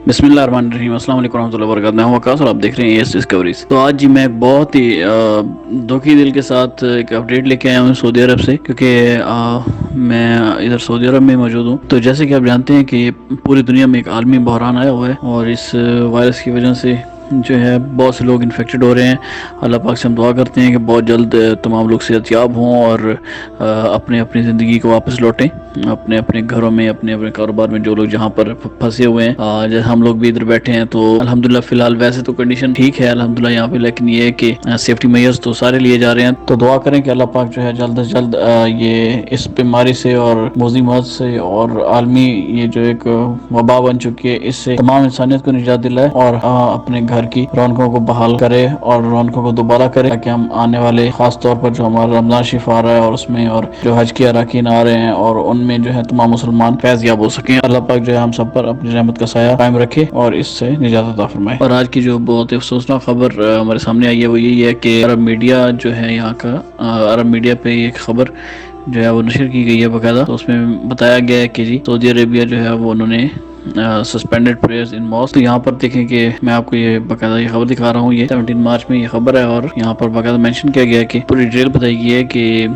بسم اللہ الرحمن الرحیم، السلام علیکم ورحمۃ اللہ وبرکاتہ۔ میں ہوں وقاص اور آپ دیکھ رہے ہیں ایس ڈسکوریز۔ تو آج جی میں بہت ہی دکھی دل کے ساتھ ایک اپڈیٹ لے کے آیا ہوں سعودی عرب سے، کیونکہ میں ادھر سعودی عرب میں موجود ہوں۔ تو جیسے کہ آپ جانتے ہیں کہ پوری دنیا میں ایک عالمی بحران آیا ہوا ہے، اور اس وائرس کی وجہ سے جو ہے بہت سے لوگ انفیکٹڈ ہو رہے ہیں۔ اللہ پاک سے ہم دعا کرتے ہیں کہ بہت جلد تمام لوگ صحت یاب ہوں اور اپنے اپنی زندگی کو واپس لوٹیں، اپنے اپنے گھروں میں، اپنے اپنے کاروبار میں، جو لوگ جہاں پر پھنسے ہوئے ہیں۔ جیسے ہم لوگ بھی ادھر بیٹھے ہیں، تو الحمدللہ فی الحال ویسے تو کنڈیشن ٹھیک ہے الحمدللہ یہاں پہ، لیکن یہ ہے کہ سیفٹی میئرز تو سارے لیے جا رہے ہیں۔ تو دعا کریں کہ اللہ پاک جو ہے جلد از جلد یہ اس بیماری سے اور موذی مرض سے اور عالمی یہ جو ایک وبا بن چکی ہے، اس سے تمام انسانیت کو نجات دلائے اور اپنے گھر کی رونقوں کو بحال کرے اور رونقوں کو دوبارہ کرے، تاکہ ہم آنے والے خاص طور پر جو ہمارا رمضان شریف آ رہا ہے اور اس میں اور جو حج کے اراکین آ رہے ہیں، اور ان میں جو ہے تمام مسلمان فیض یاب ہو سکیں۔ اللہ پاک جو ہے ہم سب پر اپنی رحمت کا سایہ قائم رکھے اور اس سے نجات عطا فرمائے۔ اور آج کی جو بہت افسوسناک خبر ہمارے سامنے آئی ہے وہ یہی ہے کہ عرب میڈیا جو ہے یہاں کا، عرب میڈیا پہ ایک خبر جو ہے وہ نشر کی گئی ہے باقاعدہ۔ تو اس میں بتایا گیا ہے کہ جی سعودی عربیہ جو ہے وہ انہوں نے سسپینڈڈ پریئرز ان ماسک۔ تو یہاں پر دیکھیں کہ میں آپ کو یہ باقاعدہ یہ خبر دکھا رہا ہوں، یہ 17 مارچ میں یہ خبر ہے، اور یہاں پر باقاعدہ مینشن کیا گیا ہے کہ پوری ڈیٹیل بتائی گئی ہے کہ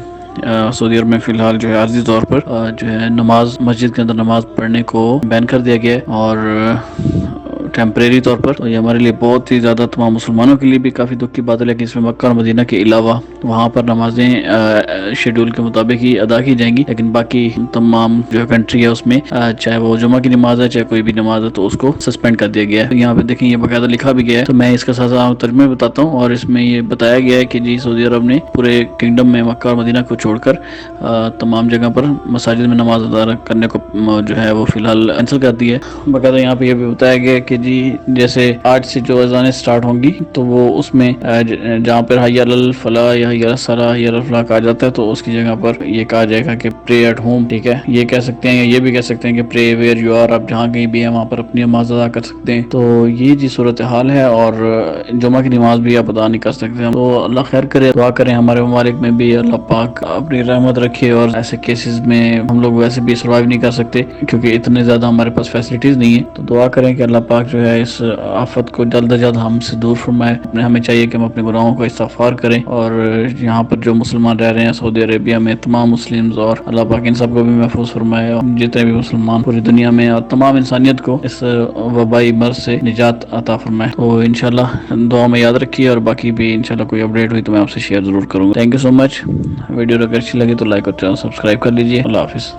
سعودی عرب میں فی الحال جو ہے عارضی طور پر جو ہے نماز مسجد کے اندر نماز پڑھنے کو بین کر دیا گیا ہے، اور ٹیمپریری طور پر۔ تو یہ ہمارے لیے بہت ہی زیادہ تمام مسلمانوں کے لیے بھی کافی دکھ کی بات ہے، لیکن اس میں مکہ اور مدینہ کے علاوہ وہاں پر نمازیں شیڈول کے مطابق ہی ادا کی جائیں گی، لیکن باقی تمام جو کنٹری ہے اس میں چاہے وہ جمعہ کی نماز ہے چاہے کوئی بھی نماز ہے تو اس کو سسپینڈ کر دیا گیا ہے۔ یہاں پہ دیکھیں یہ باقاعدہ لکھا بھی گیا ہے، تو میں اس کا ساتھ ترجمہ بتاتا ہوں۔ اور اس میں یہ بتایا گیا ہے کہ جی سعودی عرب نے پورے کنگڈم میں مکہ اور مدینہ کو چھوڑ کر تمام جگہ پر مساجد میں نماز ادا کرنے کو جو ہے وہ فی الحال کینسل کر دی ہے۔ باقاعدہ یہاں پہ یہ بھی بتایا گیا کہ جی جیسے آج سے جو اذانیں سٹارٹ ہوں گی تو وہ اس میں جہاں پر حی علی الفلاح یا حی علی الصلاح حی علی الفلاح کہا جاتا ہے، تو اس کی جگہ پر یہ کہا جائے گا کہ پرے ایٹ ہوم، ٹھیک ہے، یہ کہہ سکتے ہیں، یہ بھی کہہ سکتے ہیں کہ پرے ویئر یو آر، آپ جہاں کہیں بھی ہیں وہاں پر اپنی نماز ادا کر سکتے ہیں۔ تو یہ جی صورتحال ہے، اور جمعہ کی نماز بھی آپ ادا نہیں کر سکتے ہیں۔ تو اللہ خیر کرے، دعا کریں ہمارے ممالک میں بھی اللہ پاک اپنی رحمت رکھے، اور ایسے کیسز میں ہم لوگ ویسے بھی سروائیو نہیں کر سکتے کیونکہ اتنے زیادہ ہمارے پاس فیسلٹیز نہیں ہیں۔ تو دعا کریں کہ اللہ پاک جو ہے اس آفت کو جلد از جلد ہم سے دور فرمائے۔ ہمیں چاہیے کہ ہم اپنے گناہوں کا استغفار کریں، اور یہاں پر جو مسلمان رہ رہے ہیں سعودی عربیہ میں تمام مسلمز، اور اللہ پاک ان سب کو بھی محفوظ فرمائے، اور جتنے بھی مسلمان پوری دنیا میں اور تمام انسانیت کو اس وبائی مرض سے نجات عطا فرمائے۔ تو انشاءاللہ دعا میں یاد رکھیے، اور باقی بھی انشاءاللہ کوئی اپڈیٹ ہوئی تو میں آپ سے شیئر ضرور کروں گا۔ Thank you so much. Video اگر اچھی لگی تو لائک اور چینل سبسکرائب کر لیجیے۔ اللہ حافظ۔